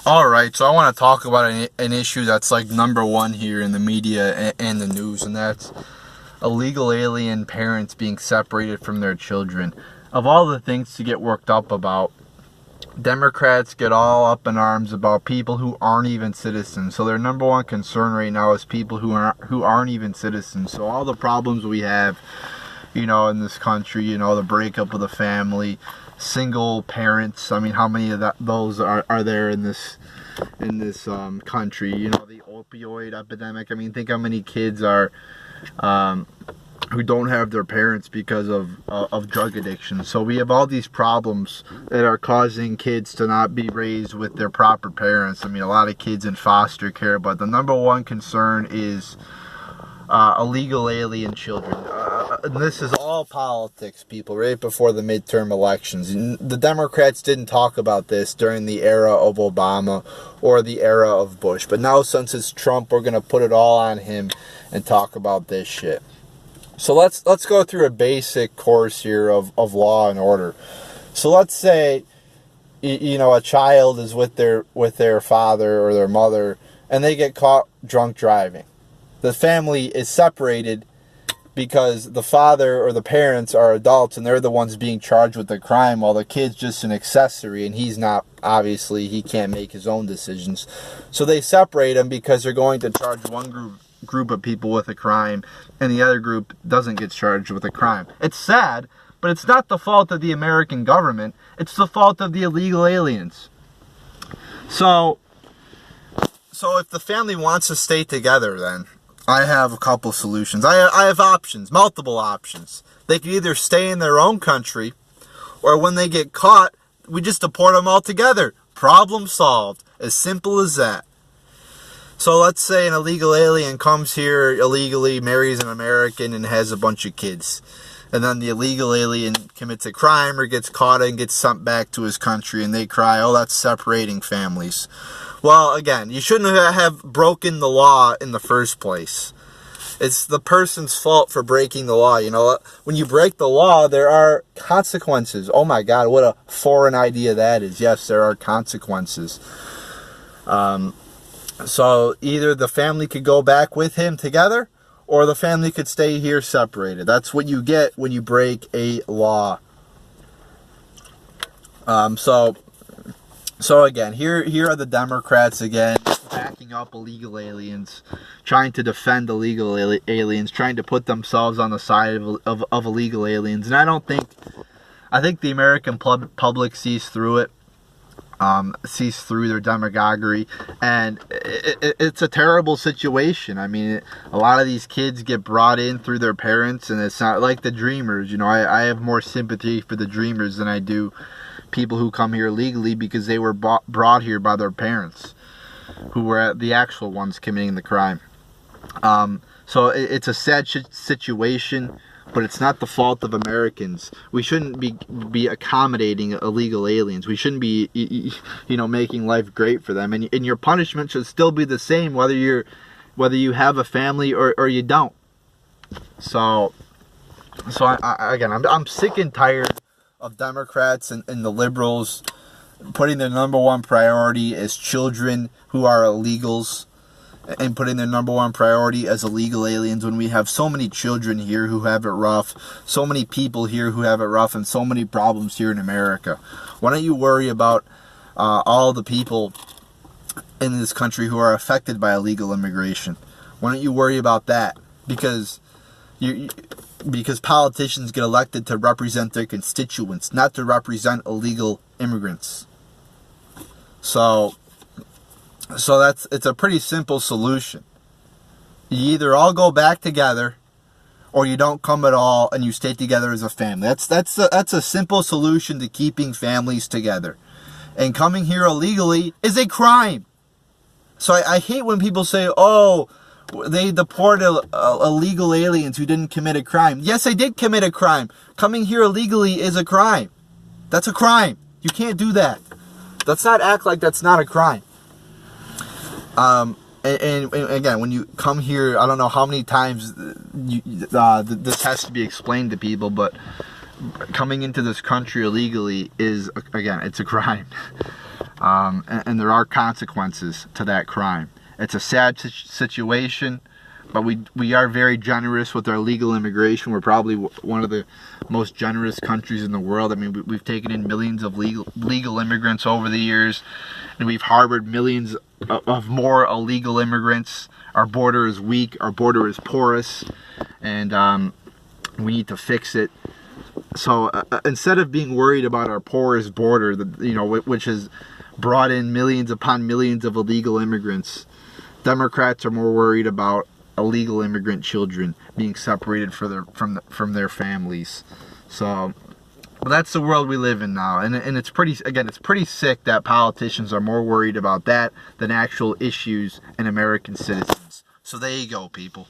All right, so I want to talk about an issue that's like number one here in the media and the news, and that's illegal alien parents being separated from their children. Of all the things to get worked up about, Democrats get all up in arms about people who aren't even citizens. So their number one concern right now is people who aren't even citizens. So all the problems we have, in this country, the breakup of the family, single parents. I mean, how many of those are there in this country? The opioid epidemic. I mean, think how many kids are who don't have their parents because of drug addiction. So we have all these problems that are causing kids to not be raised with their proper parents. I mean, a lot of kids in foster care, but the number one concern is illegal alien children. And this is all politics, people, right before the midterm elections. And the Democrats didn't talk about this during the era of Obama or the era of Bush. But now, since it's Trump, we're going to put it all on him and talk about this shit. So let's go through a basic course here of law and order. So let's say, a child is with their father or their mother, and they get caught drunk driving. The family is separated because the father or the parents are adults and they're the ones being charged with the crime, while the kid's just an accessory and he's not, obviously, he can't make his own decisions. So they separate him because they're going to charge one group of people with a crime and the other group doesn't get charged with a crime. It's sad, but it's not the fault of the American government. It's the fault of the illegal aliens. So if the family wants to stay together, then I have a couple solutions. I have options, multiple options. They could either stay in their own country, or when they get caught, we just deport them all together. Problem solved. As simple as that. So let's say an illegal alien comes here illegally, marries an American, and has a bunch of kids. And then the illegal alien commits a crime or gets caught and gets sent back to his country, and they cry, oh, that's separating families. Well, again, you shouldn't have broken the law in the first place. It's the person's fault for breaking the law. When you break the law, there are consequences. Oh my God, what a foreign idea that is. Yes, there are consequences. So either the family could go back with him together, or the family could stay here separated. That's what you get when you break a law. So again, here are the Democrats again, backing up illegal aliens, trying to defend illegal aliens, trying to put themselves on the side of illegal aliens. And I think the American public sees through it, sees through their demagoguery, and it's a terrible situation. I mean, a lot of these kids get brought in through their parents, and it's not like the Dreamers. I have more sympathy for the Dreamers than I do people who come here legally, because they were brought here by their parents, who were the actual ones committing the crime. So it's a sad situation, but it's not the fault of Americans. We shouldn't be accommodating illegal aliens. We shouldn't be, making life great for them. And your punishment should still be the same, whether you have a family or you don't. So I'm sick and tired of Democrats and the liberals putting their number one priority as children who are illegals, and putting their number one priority as illegal aliens, when we have so many children here who have it rough, so many people here who have it rough, and so many problems here in America. Why don't you worry about all the people in this country who are affected by illegal immigration? Why don't you worry about that? Because politicians get elected to represent their constituents, not to represent illegal immigrants. So it's a pretty simple solution. You either all go back together, or you don't come at all and you stay together as a family. That's a simple solution to keeping families together. And coming here illegally is a crime. So I hate when people say, oh, they deported illegal aliens who didn't commit a crime. Yes, they did commit a crime. Coming here illegally is a crime. That's a crime. You can't do that. Let's not act like that's not a crime. And again, when you come here, I don't know how many times this has to be explained to people, but coming into this country illegally is, again, it's a crime. and there are consequences to that crime. It's a sad situation, but we are very generous with our legal immigration. We're probably one of the most generous countries in the world. I mean, we've taken in millions of legal immigrants over the years, and we've harbored millions of more illegal immigrants. Our border is weak. Our border is porous, and we need to fix it. So instead of being worried about our porous border, which has brought in millions upon millions of illegal immigrants, Democrats are more worried about illegal immigrant children being separated from their families. So that's the world we live in now, and it's pretty sick that politicians are more worried about that than actual issues and American citizens. So there you go, people.